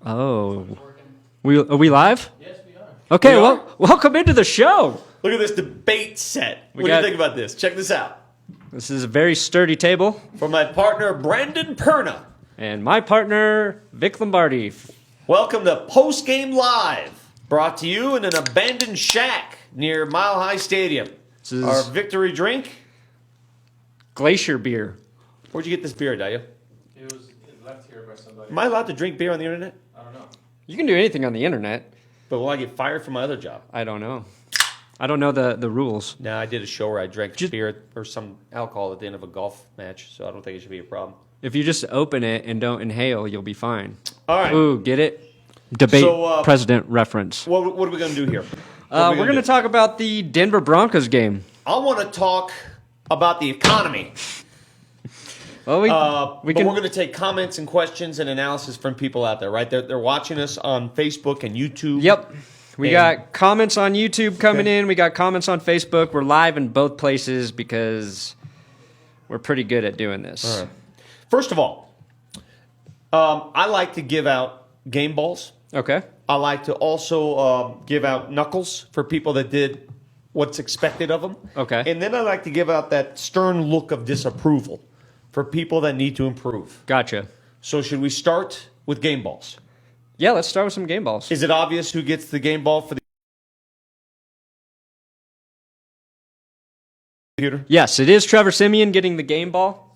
Oh. Are we live? Yes, we are. Okay, We well, welcome into the show. Look at this debate set. What do you think about this? Check this out. This is a very sturdy table. From my partner, Brandon Perna. And my partner, Vic Lombardi. Welcome to Postgame Live, brought to you in an abandoned shack near Mile High Stadium. This is Our victory drink. Glacier beer. Where'd you get this beer, Dayo? It was left here by somebody. Am I allowed to drink beer on the internet? I don't know. You can do anything on the internet. But will I get fired from my other job? I don't know. I don't know the rules. No, I did a show where I drank beer or some alcohol at the end of a golf match, so I don't think it should be a problem. If you just open it and don't inhale, you'll be fine. All right. Ooh, get it? Debate president reference. What are we going to do here? We're going to talk about the Denver Broncos game. I want to talk about the economy. Well, we're going to take comments and questions and analysis from people out there, right? They're watching us on Facebook and YouTube. Yep. We got comments on YouTube coming in. We got comments on Facebook. We're live in both places because we're pretty good at doing this. All right. First of all, I like to give out game balls. Okay. I like to also give out knuckles for people that did what's expected of them. Okay. And then I like to give out that stern look of disapproval for people that need to improve. Gotcha. So should we start with game balls? Yeah, let's start with some game balls. Is it obvious who gets the game ball for the computer? Yes, it is Trevor Siemian getting the game ball.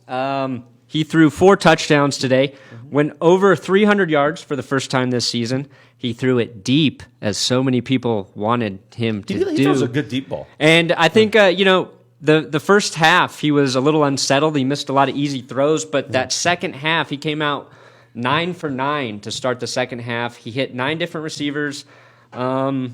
He threw 4 touchdowns today, went over 300 yards for the first time this season. He threw it deep, as so many people wanted him to do. He throws a good deep ball. And I think, the first half, he was a little unsettled. He missed a lot of easy throws, but that second half, he came out 9 for 9 to start the second half. He hit 9 different receivers, and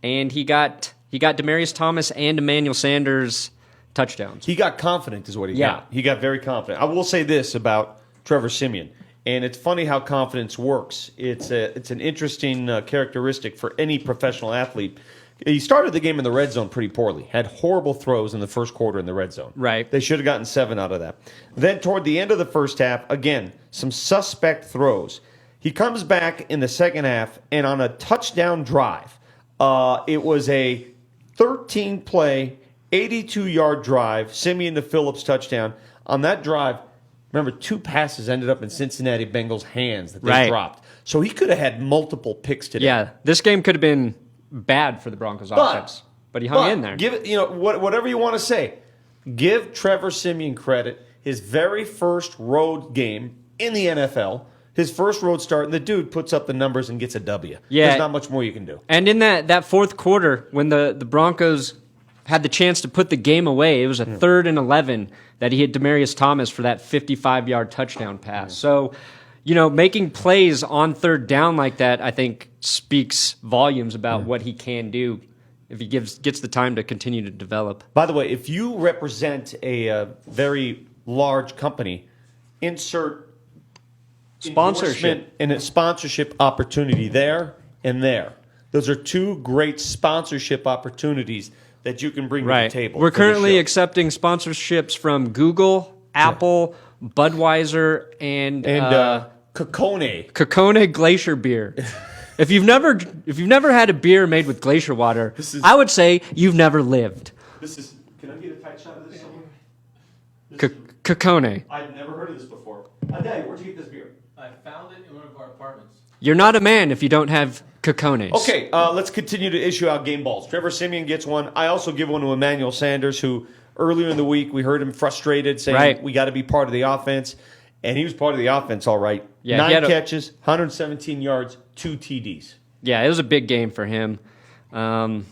he got Demaryius Thomas and Emmanuel Sanders touchdowns. He got confident is what he got. He got very confident. I will say this about Trevor Siemian, and it's funny how confidence works. It's an interesting characteristic for any professional athlete. He started the game in the red zone pretty poorly. Had horrible throws in the first quarter in the red zone. Right. They should have gotten 7 out of that. Then toward the end of the first half, again, some suspect throws. He comes back in the second half, and on a touchdown drive, it was a 13-play, 82-yard drive, Siemian to Phillips touchdown. On that drive, remember, 2 passes ended up in Cincinnati Bengals' hands that they dropped. So he could have had multiple picks today. Yeah, this game could have been bad for the Broncos offense, but he hung in there. Give it, whatever you want to say. Give Trevor Siemian credit. His very first road game in the NFL, his first road start, and the dude puts up the numbers and gets a W. Yeah. There's not much more you can do. And in that fourth quarter, when the Broncos had the chance to put the game away, it was a 3rd and 11 that he hit Demaryius Thomas for that 55-yard touchdown pass. So, making plays on third down like that, I think, speaks volumes about what he can do if he gets the time to continue to develop. By the way, if you represent a very large company, insert Sponsorship and a sponsorship opportunity there and there. Those are 2 great sponsorship opportunities that you can bring to the table. We're currently accepting sponsorships from Google, Apple, Budweiser, and Kokone Glacier beer. If you've never had a beer made with glacier water, I would say you've never lived. Can I get a tight shot of this? Kokone. I've never heard of this before. Dad, where'd you get this beer? I found it in one of our apartments. You're not a man if you don't have Kokones. Okay, let's continue to issue out game balls. Trevor Siemian gets one. I also give one to Emmanuel Sanders, who earlier in the week we heard him frustrated, saying we got to be part of the offense. And he was part of the offense, all right. Yeah, 9 catches, 117 yards, 2 TDs. Yeah, it was a big game for him. I'm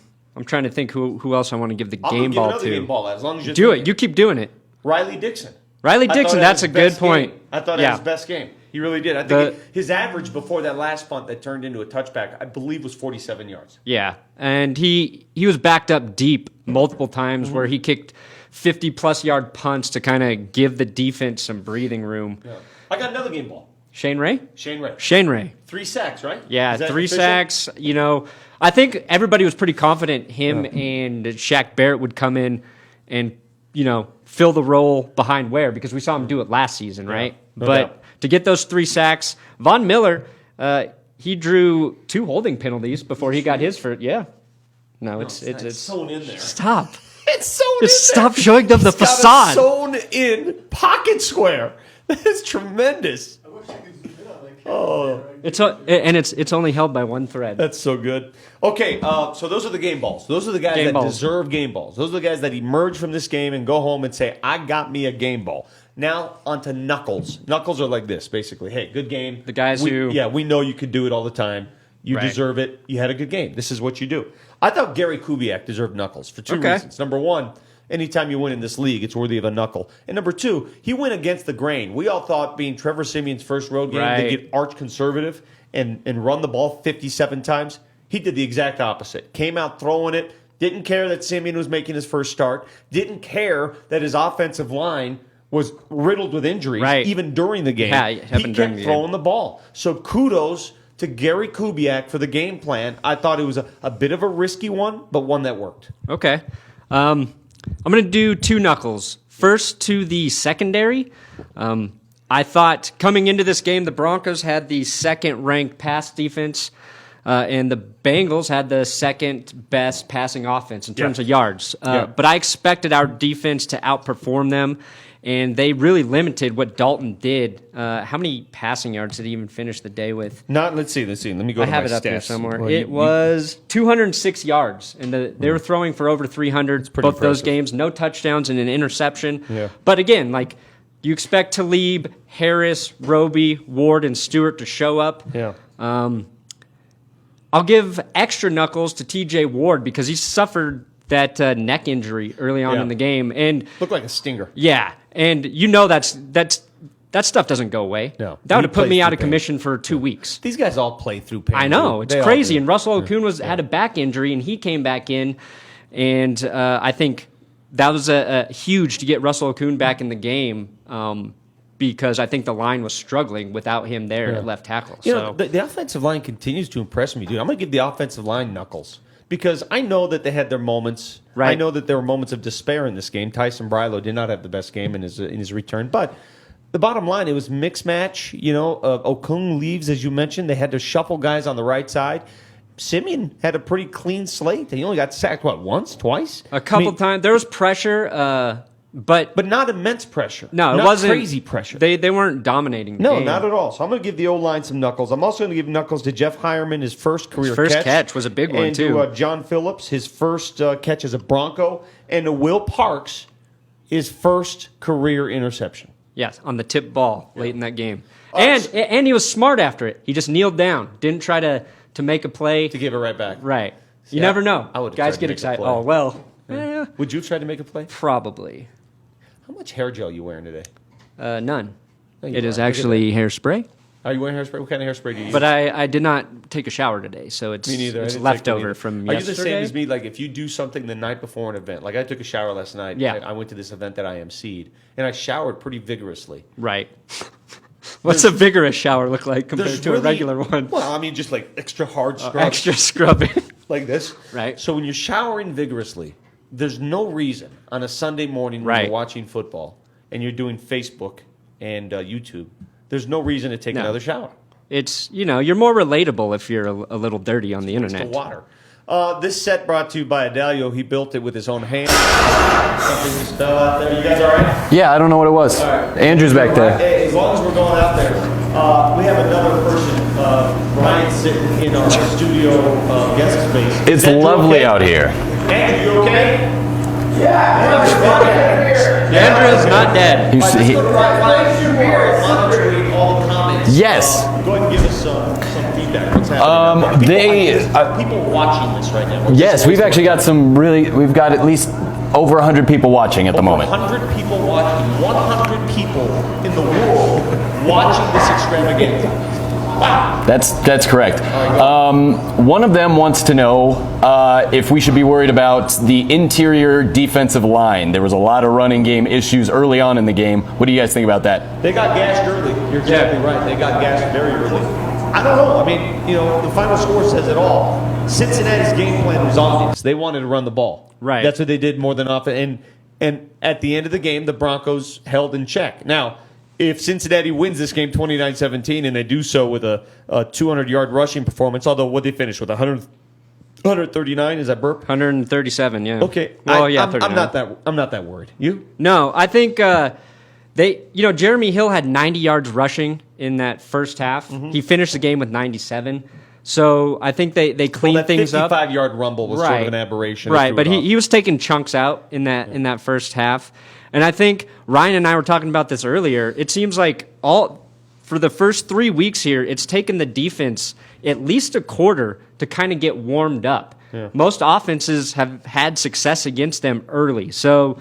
trying to think who else I want to give the game ball to. I'll give another game ball as long as you do it. You keep doing it. Riley Dixon. That's a good point. I thought it was his best game. He really did. I think his average before that last punt that turned into a touchback, I believe, was 47 yards. Yeah, and he was backed up deep multiple times where he kicked 50-plus yard punts to kind of give the defense some breathing room. Yeah. I got another game ball. Shane Ray? Shane Ray. 3 sacks, right? Yeah, 3 sacks. I think everybody was pretty confident him and Shaq Barrett would come in and, fill the role behind Ware because we saw him do it last season, right? No but doubt. to get those 3 sacks, Von Miller, he drew 2 holding penalties before he got his first. Yeah. No, it's sewn in there. Stop. It's sewn Just in there. stop showing them the He's got facade. a sewn in pocket square. That is tremendous. I wish I could zoom in on that. Oh, It's only held by one thread. that's so good. Okay, so those are the game balls. Those are the guys Game that balls. deserve game balls. Those are the guys that emerge from this game and go home and say, I got me a game ball. Now, on to knuckles. Knuckles are like this, basically. Hey, good game. The guys who... Yeah, we know you could do it all the time. You Right. deserve it. You had a good game. This is what you do. I thought Gary Kubiak deserved knuckles for 2 Okay. reasons. Number one, anytime you win in this league, it's worthy of a knuckle. And number two, he went against the grain. We all thought being Trevor Siemian's first road game, Right. they get arch conservative and run the ball 57 times. He did the exact opposite. Came out throwing it, didn't care that Siemian was making his first start, didn't care that his offensive line was riddled with injuries Right. even during the game. Yeah, it happened he during kept the throwing game. the ball. So kudos to Gary Kubiak for the game plan. I thought it was a bit of a risky one, but one that worked. Okay. I'm going to do 2 knuckles. First to the secondary. I thought coming into this game, the Broncos had the second-ranked pass defense, and the Bengals had the second-best passing offense in terms of yards. But I expected our defense to outperform them, and they really limited what Dalton did. How many passing yards did he even finish the day with? Let's see. Let me go I to have my it up here stats. somewhere. Well, It was 206 yards, and they were throwing for over 300 pretty both those impressive. games. No touchdowns and an interception. Yeah. But again, like you expect Talib, Harris, Roby, Ward, and Stewart to show up. Yeah. I'll give extra knuckles to T.J. Ward because he suffered that neck injury early on Yeah. in the game, and Looked like a stinger. yeah, and you know that stuff doesn't go away. No. That would He have put plays me out through of pain. commission for 2 weeks. These guys all play through pain. I know, it's They all crazy. do. And Russell Okun had a back injury, and he came back in, and I think that was a huge to get Russell Okun back in the game because I think the line was struggling without him there at left tackle. You know, the offensive line continues to impress me, dude. I'm going to give the offensive line knuckles because I know that they had their moments. Right. I know that there were moments of despair in this game. Tyson Brilo did not have the best game in his return, but the bottom line, it was mixed match. You know, Okung leaves, as you mentioned. They had to shuffle guys on the right side. Simeon had a pretty clean slate. He only got sacked, once, twice? a couple times. There was pressure, but Not immense pressure. no, it Not wasn't crazy pressure. They weren't dominating the No, game. not at all. So I'm going to give the O-line some knuckles. I'm also going to give knuckles to Jeff Hireman, his first career first catch was a big one, and too. to John Phillips, his first catch as a Bronco. And to Will Parks, his first career interception. Yes, on the tip ball late in that game. And he was smart after it. He just kneeled down, didn't try to make a play. To give it right back. Right. You Yeah, never know. I would've Guys tried to get make a excited. play. Oh, well. Would you try to make a play? Probably. How much hair gel are you wearing today? None. No, you It is are. Look at actually hairspray. Are you wearing hairspray? What kind of hairspray do you use? But I did not take a shower today, so it's Me neither. I it's didn't take leftover any. from Are yesterday. you the same as me? Like if you do something the night before an event, like I took a shower last night. Yeah. I went to this event that I emceed, and I showered pretty vigorously. Right. What's a vigorous shower look like compared There's to a really- regular one? Well, I mean, just like extra hard scrub, Extra scrubbing. like this. Right. So when you're showering vigorously, there's no reason on a Sunday morning when Right. you're watching football and you're doing Facebook and YouTube. There's no reason to take No. another shower. It's, you're more relatable if you're a little dirty on the It's internet. the water. This set brought to you by Adalio. He built it with his own hands. Something just fell out there. You guys all right? Yeah, I don't know what it was. Andrew's back there. Hey, as long as we're going out there, we have another person, Brian, sitting in our studio guest space. It's Is Andrew lovely okay? out here. Andrew, you okay? Andrew is not dead. You see- Monitoring all the comments. Yes. Go ahead and give us some feedback. What's happening? People watching this right now. Yes, we've actually got we've got at least over 100 people watching at the moment. 100 people watching. 100 people in the world watching this extravaganza. Wow. That's correct. One of them wants to know if we should be worried about the interior defensive line. There was a lot of running game issues early on in the game. What do you guys think about that? They got gassed early. You're exactly right. They got gassed very early. I don't know. I mean, the final score says it all. Cincinnati's game plan was obvious. They wanted to run the ball. Right. That's what they did more than often. And at the end of the game, the Broncos held in check. Now, if Cincinnati wins this game 29-17 and they do so with a 200-yard rushing performance, although what they finish with 139, is that burp? 137, yeah. Okay. Well, I'm not that worried. You? No, I think Jeremy Hill had 90 yards rushing in that first half. Mm-hmm. He finished the game with 97. So I think they cleaned things up. That 55-yard rumble was sort of an aberration. Right, but he was taking chunks out in that first half. And I think Ryan and I were talking about this earlier. It seems like for the first 3 weeks here, it's taken the defense at least a quarter to kind of get warmed up. Yeah. Most offenses have had success against them early. So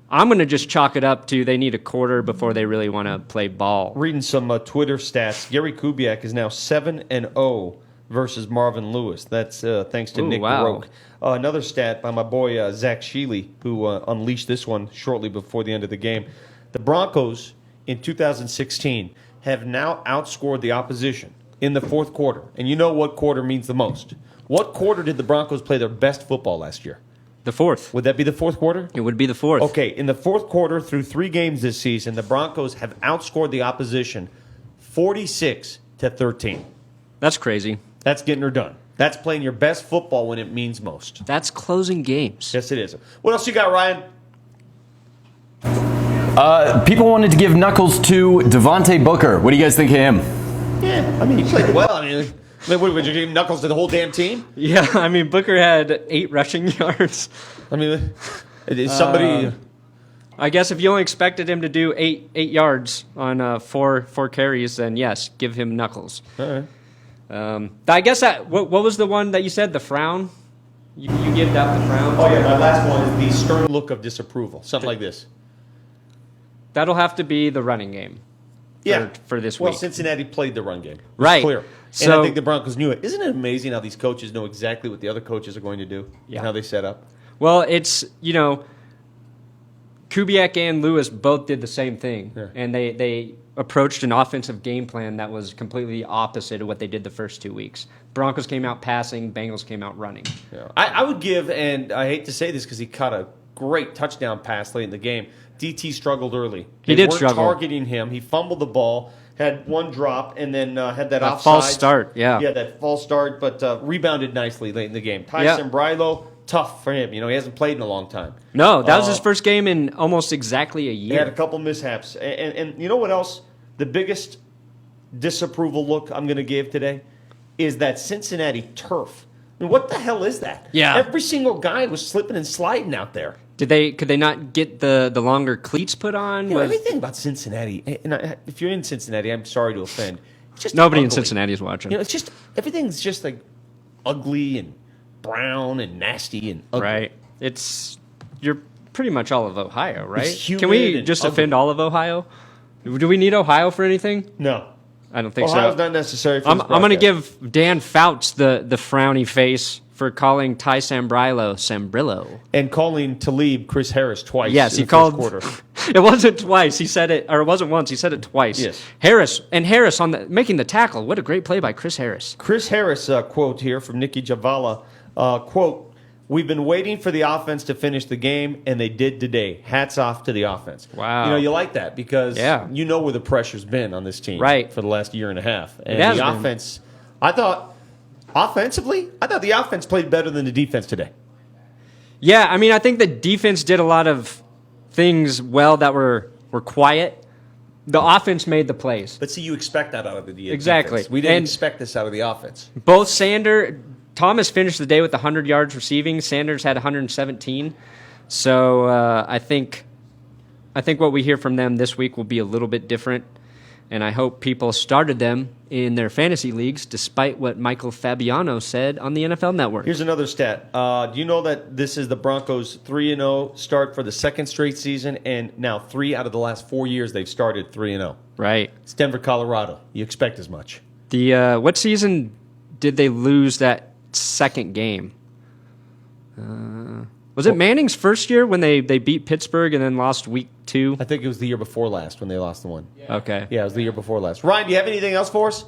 I'm going to just chalk it up to they need a quarter before they really want to play ball. Reading some Twitter stats, Gary Kubiak is now 7-0 versus Marvin Lewis. That's thanks to Nick Baroque. Another stat by my boy Zach Sheely, who unleashed this one shortly before the end of the game. The Broncos in 2016 have now outscored the opposition in the fourth quarter. And you know what quarter means the most. What quarter did the Broncos play their best football last year? The fourth. Would that be the fourth quarter? It would be the fourth. Okay, in the fourth quarter through 3 games this season, the Broncos have outscored the opposition 46-13. That's crazy. That's getting her done. That's playing your best football when it means most. That's closing games. Yes, it is. What else you got, Ryan? People wanted to give Knuckles to Devontae Booker. What do you guys think of him? Yeah, I mean, he played well. I mean, what, would you give Knuckles to the whole damn team? Yeah, I mean, Booker had 8 rushing yards. I mean, is somebody... I guess if you only expected him to do 8 yards on 4 carries, then yes, give him Knuckles. All right. I guess what was the one that you said, the frown? You give that the frown? Oh, yeah, my last one is the stern look of disapproval. Something like this. That'll have to be the running game for this week. Well, Cincinnati played the run game. Right. Clear. And So, I think the Broncos knew it. Isn't it amazing how these coaches know exactly what the other coaches are going to do and how they set up? Well, it's, Kubiak and Lewis both did the same thing. Yeah. And they approached an offensive game plan that was completely opposite of what they did the first 2 weeks. Broncos came out passing, Bengals came out running. Yeah. I would give, and I hate to say this because he caught a great touchdown pass late in the game, DT struggled early. He did struggle. Targeting him. He fumbled the ball, had one drop, and then had that offside. False start, yeah. Yeah, that false start, but rebounded nicely late in the game. Tyson Brilo, tough for him. He hasn't played in a long time. No, that was his first game in almost exactly a year. He had a couple mishaps. And you know what else? The biggest disapproval look I'm going to give today is that Cincinnati turf. I mean, what the hell is that? Yeah. Every single guy was slipping and sliding out there. Could they not get the longer cleats put on? Everything about Cincinnati, and if you're in Cincinnati, I'm sorry to offend. It's just nobody ugly. in Cincinnati is watching. It's just everything's just like ugly and brown and nasty and ugly. Right. You're pretty much all of Ohio, right? It's humid Can we and just ugly. offend all of Ohio? Do we need Ohio for anything? No. I don't think Ohio's so. not necessary for I'm this going to broadcast. give Dan Fouts the frowny face for calling Ty Sambrillo. And calling Talib Chris Harris twice. Yes, in he the called. first quarter. It wasn't twice. He said it, or it wasn't once. He said it twice. Yes. Harris on making the tackle. What a great play by Chris Harris. Chris Harris quote here from Nikki Javala. Quote, "We've been waiting for the offense to finish the game, and they did today. Hats off to the offense." Wow. You like that because you know where the pressure's been on this team right. for the last year and a half. And has the been. offense, I thought the offense played better than the defense today. Yeah, I mean, I think the defense did a lot of things well that were quiet. The offense made the plays. But see, you expect that out of the defense. Exactly. We didn't expect this out of the offense. Both Thomas finished the day with 100 yards receiving. Sanders had 117. So I think what we hear from them this week will be a little bit different. And I hope people started them in their fantasy leagues, despite what Michael Fabiano said on the NFL Network. Here's another stat. Do you know that this is the Broncos' 3-0 start for the second straight season, and now 3 out of the last 4 years they've started 3-0. Right. It's Denver, Colorado. You expect as much. What season did they lose that second game? Was it Manning's first year when they beat Pittsburgh and then lost week 2? I think it was the year before last when they lost the one. Okay. Yeah, it was the year before last. Ryan, do you have anything else for us?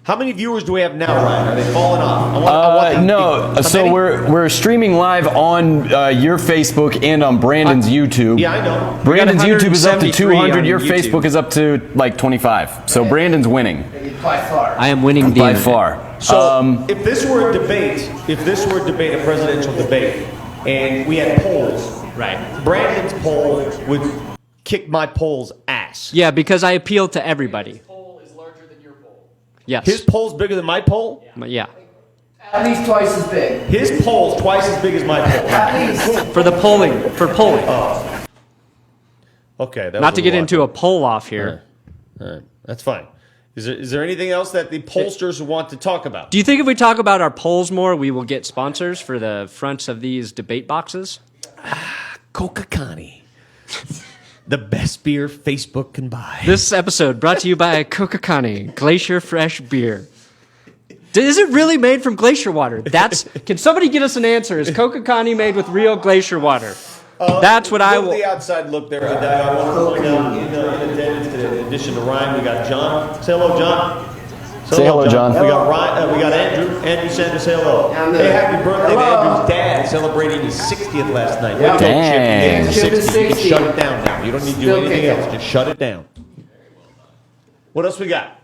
How many viewers do we have now, Ryan? Are they falling off? I want No, so we're streaming live on your Facebook and on Brandon's YouTube. Yeah, I know. Brandon's YouTube is up to 173 200. on Your YouTube. Facebook is up to like 25. So Brandon's winning By far. I am winning the by internet. far. So if this were a debate, a presidential debate, and we had polls, Right. Brandon's poll would kick my poll's ass. Yeah, because I appeal to everybody. Poll is larger than your poll. Yes. His poll's bigger than my poll? Yeah. At least twice as big. His poll's twice as big as my poll. At least. For the polling. Okay. That Not was to a get lot. into a poll off here. All right. That's fine. Is there anything else that the pollsters want to talk about? Do you think if we talk about our polls more, we will get sponsors for the fronts of these debate boxes? Coca-Cola. The best beer Facebook can buy. This episode brought to you by Coca-Cola Glacier Fresh Beer. Is it really made from glacier water? Can somebody get us an answer? Is Coca-Cola made with real glacier water? That's what I will. will. The outside look there. I want to point out in attendance today, in addition to Ryan, we got John. Say hello, John. Say hello, John. We got Ryan. We got Andrew. Andrew Sanders. Say hello. Hey, happy birthday to Andrew's dad, celebrating his 60th last night. Yeah. Dang. Chip, Chip is 60. You can 60. shut it down now. You don't need to do Still anything kicking. else. Just shut it down. What else we got?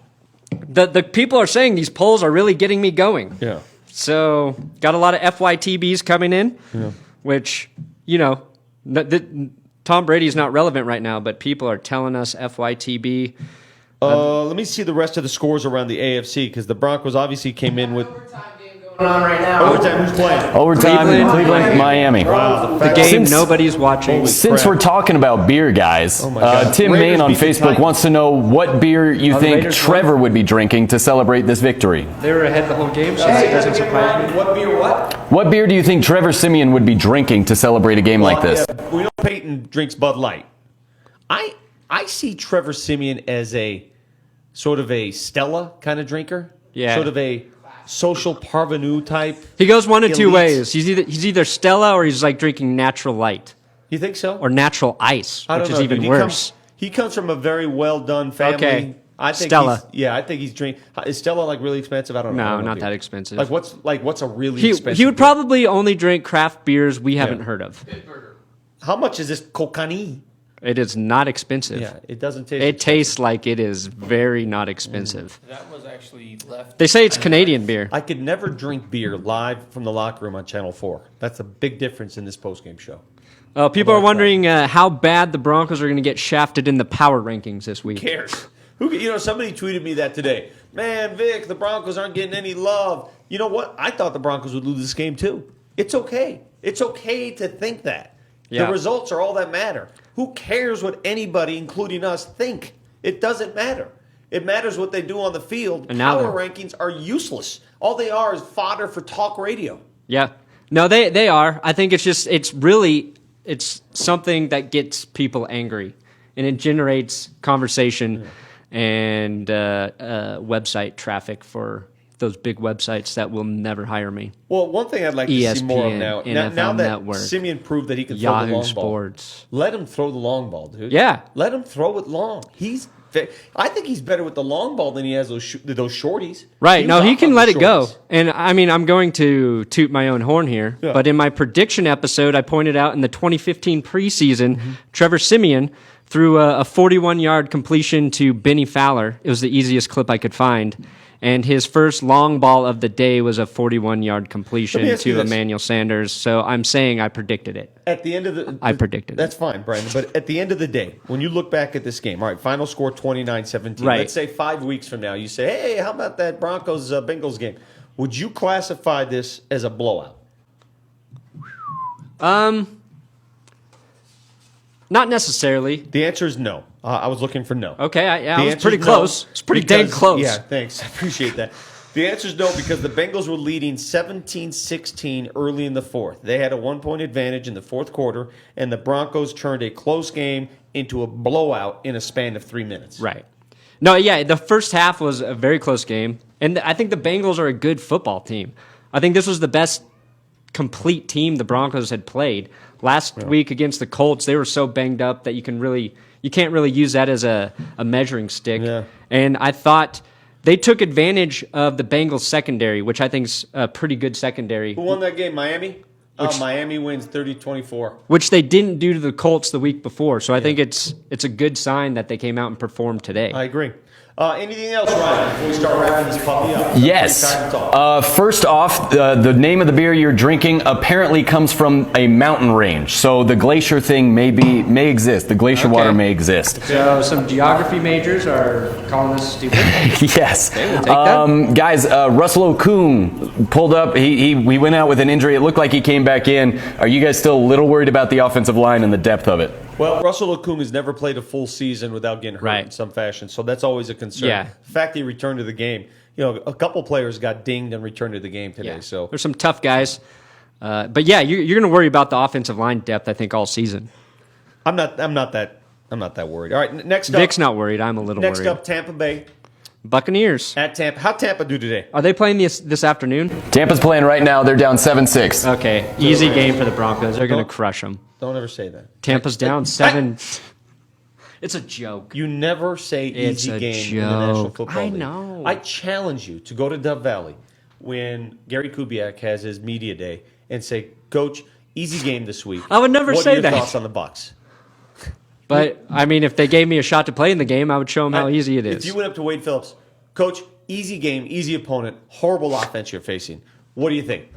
The people are saying these polls are really getting me going. Yeah. So, got a lot of FYTBs coming in, which, Tom Brady's not relevant right now, but people are telling us FYTB. Let me see the rest of the scores around the AFC because the Broncos obviously came in with Overtime game going on right now. overtime. Who's playing? Overtime, Cleveland, Miami. Wow, The game Since- nobody's watching. Since we're talking about beer, guys, my God. Tim Raiders Main on beat the Facebook Titans. wants to know what beer you the think Raiders Trevor would be drinking to celebrate this victory. They were ahead the whole game, so it doesn't surprise me. What beer? What? What beer do you think Trevor Simeon would be drinking to celebrate a game like this? Yeah, we know Peyton drinks Bud Light. I see Trevor Simeon as a sort of a Stella kind of drinker. Yeah. Sort of a social parvenu type. He goes one of two Elite. ways. He's either Stella or he's like drinking natural light You think so? or natural ice, I don't which is know, even dude. worse. He comes from a very well done family. Okay. I think Stella. I think he's drinking. Is Stella like really expensive? I don't know. I No, don't know not beer. that expensive. What's a really He expensive? would beer? probably only drink craft beers we haven't heard of. How much is this Coca-Cola? It is not expensive. Yeah, it doesn't taste. It tastes like it is very not expensive. That was actually left. They say it's Canadian beer. I could never drink beer live from the locker room on Channel 4. That's a big difference in this postgame show. People are wondering how bad the Broncos are going to get shafted in the power rankings this week. Cares? Somebody tweeted me that today. Man, Vic, the Broncos aren't getting any love. You know what? I thought the Broncos would lose this game too. It's okay. It's okay to think that. Yeah. The results are all that matter. Who cares what anybody, including us, think? It doesn't matter. It matters what they do on the field. And now Power rankings are useless. All they are is fodder for talk radio. Yeah. No, they are. I think it's something that gets people angry, and it generates conversation and website traffic for those big websites that will never hire me. Well, one thing I'd like to see more of ESPN, now. NFL Now that Network, Simeon proved that he can throw the Yahoo long Sports. ball. Let him throw the long ball, dude. Yeah. Let him throw it long. I think he's better with the long ball than he has those shorties. Right. No, he was can off on let the it go. shorties. And I mean, I'm going to toot my own horn here, Yeah. but in my prediction episode, I pointed out in the 2015 preseason, Trevor Simeon threw a 41-yard completion to Benny Fowler. It was the easiest clip I could find. And his first long ball of the day was a 41-yard Let me completion ask you to this. Emmanuel Sanders. So I'm saying I predicted it. At the end of the, I predicted it. That's fine, Brandon. But at the end of the day, when you look back at this game, all right, final score 29-17. Right. Let's say 5 weeks from now, you say, hey, how about that Broncos Bengals game? Would you classify this as a blowout? Not necessarily. The answer is no. I was looking for no. Okay, I The was answer pretty is no, close. It's pretty dang because- close. Yeah, thanks. I appreciate that. The answer is no because the Bengals were leading 17-16 early in the fourth. They had a 1-point advantage in the fourth quarter, and the Broncos turned a close game into a blowout in a span of 3 minutes. Right. No, yeah, the first half was a very close game. And I think the Bengals are a good football team. I think this was the best complete team the Broncos had played. Last week against the Colts, they were so banged up that you can't really use that as a measuring stick. Yeah. And I thought they took advantage of the Bengals secondary, which I think is a pretty good secondary, Who won that game? Miami? Miami wins 30-24. which they didn't do to the Colts the week before. So I think it's a good sign that they came out and performed today. I agree. Anything else, Ryan, before we start wrapping this puppy up? Yes. First off, the name of the beer you're drinking apparently comes from a mountain range. So the glacier thing may exist. The glacier water may exist. So some geography majors are calling us stupid. Yes. Okay, we'll take that. Guys, Russell Okung pulled up. He went out with an injury. It looked like he came back in. Are you guys still a little worried about the offensive line and the depth of it? Well, Russell Okung has never played a full season without getting hurt in some fashion, so that's always a concern. Yeah. The fact he returned to the game, a couple players got dinged and returned to the game today. Yeah. So There's some tough guys. But yeah, you're going to worry about the offensive line depth, I think, all season. I'm not that worried. All right, next up. Vic's not worried. I'm a little Next worried. up, Tampa Bay Buccaneers. at Tampa. How'd Tampa do today? Are they playing this afternoon? Tampa's playing right now. They're down 7-6. Okay, easy game for the Broncos. They're going to crush them. Don't ever say that. Tampa's down 7. It's a joke. You never say It's easy a game in the National joke. Football I League. know. I challenge you to go to Dove Valley when Gary Kubiak has his media day and say, Coach, easy game this week. I would never what say are your that. thoughts on the Bucs? But, I mean, if they gave me a shot to play in the game, I would show them how easy it is. If you went up to Wade Phillips, Coach, easy game, easy opponent, horrible offense you're facing. What do you think?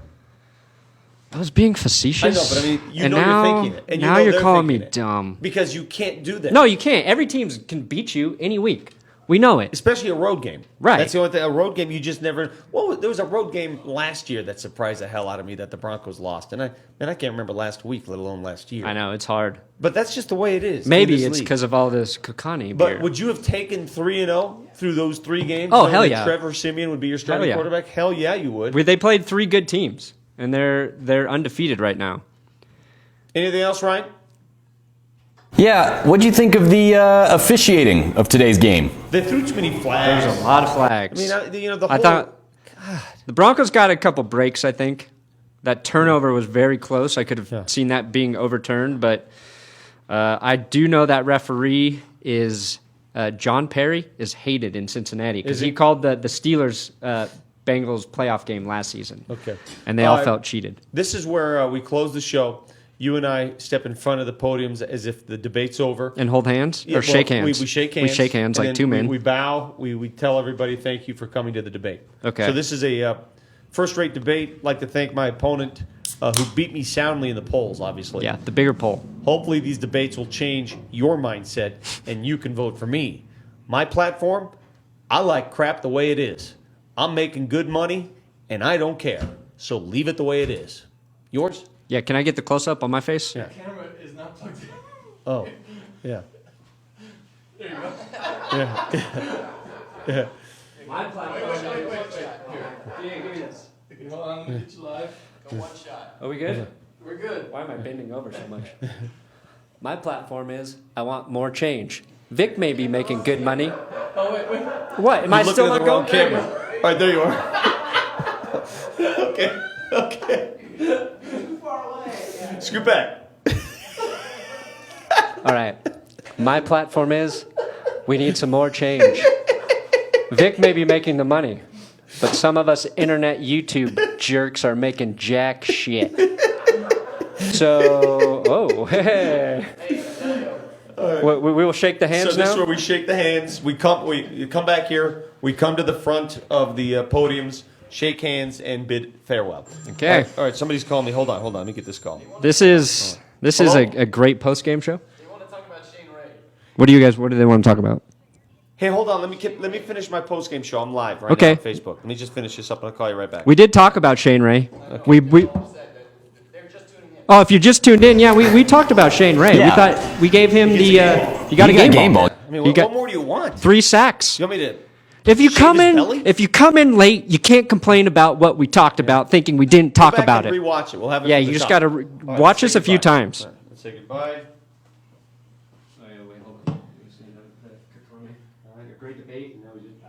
I was being facetious. I know, but I mean, and you're now, thinking it. And now know you're they're calling me thinking it. dumb. Because you can't do that. No, you can't. Every team can beat you any week. We know it. Especially a road game. Right. That's the only thing. A road game, you just never. Well, there was a road game last year that surprised the hell out of me that the Broncos lost. And I can't remember last week, let alone last year. I know, it's hard. But that's just the way it is. Maybe in this it's league. because of all this Kokani But beer. would you have taken 3-0 through those 3 games? Oh, knowing hell that yeah. Trevor Siemian would be your starting Hell yeah. quarterback? Hell yeah, you would. They played 3 good teams, and they're undefeated right now. Anything else, Ryan? Yeah, what do you think of the officiating of today's game? They threw too many flags. There's a lot of flags. I mean, the whole. I thought the Broncos got a couple breaks, I think. That turnover was very close. I could have seen that being overturned, but I do know that referee is John Perry is hated in Cincinnati because Is he? he called the Steelers Bengals playoff game last season. Okay. And they all felt cheated. This is where we close the show. You and I step in front of the podiums as if the debate's over. And hold hands? Yeah, or shake well, hands? We shake hands. We shake hands and like then 2 men. We bow. We tell everybody thank you for coming to the debate. Okay. So this is a first-rate debate. I'd like to thank my opponent who beat me soundly in the polls, obviously. Yeah, the bigger poll. Hopefully these debates will change your mindset and you can vote for me. My platform, I like crap the way it is. I'm making good money and I don't care. So leave it the way it is. Yours? Yeah, can I get the close-up on my face? Yeah. The camera is not plugged in. Oh, yeah. There you go. Yeah. My platform. Here. Give me this. Okay, hold on, let me get you live. Go one shot. Are we good? We're good. Why am I bending over so much? My platform is I want more change. Vic may be making good money. Oh, wait. What? Am I You're still looking at not the wrong going? camera. All right, there you are. Okay. Too far away. Yeah. Scoot back. All right. My platform is we need some more change. Vic may be making the money, but some of us internet YouTube jerks are making jack shit. So, hey. We will shake the hands So this now? is where we shake the hands. We come back here. We come to the front of the podiums, shake hands, and bid farewell. Okay. All right. Somebody's calling me. Hold on. Let me get this call. This is Hello? a great post-game show. You want to talk about Shane Ray? What do they want to talk about? Hey, hold on. Let me finish my post game show. I'm live right Okay. now on Facebook. Let me just finish this up, and I'll call you right back. We did talk about Shane Ray. We They're just tuning in. Oh, if you just tuned in, yeah, we talked about Shane Ray. Yeah. We thought we gave him He gets you got a game ball. I mean, You got what more do you want? 3 sacks. You want me to? If you shave come his in, belly? if you come in late, you can't complain about what we talked about, thinking we didn't talk Go back about and it. Rewatch it. We'll have it. Yeah, from you the just top. got to All right, watch let's us say a few goodbye. times. All right, let's say goodbye. Oh, yeah, wait, hold on. All right, a great debate, and now we just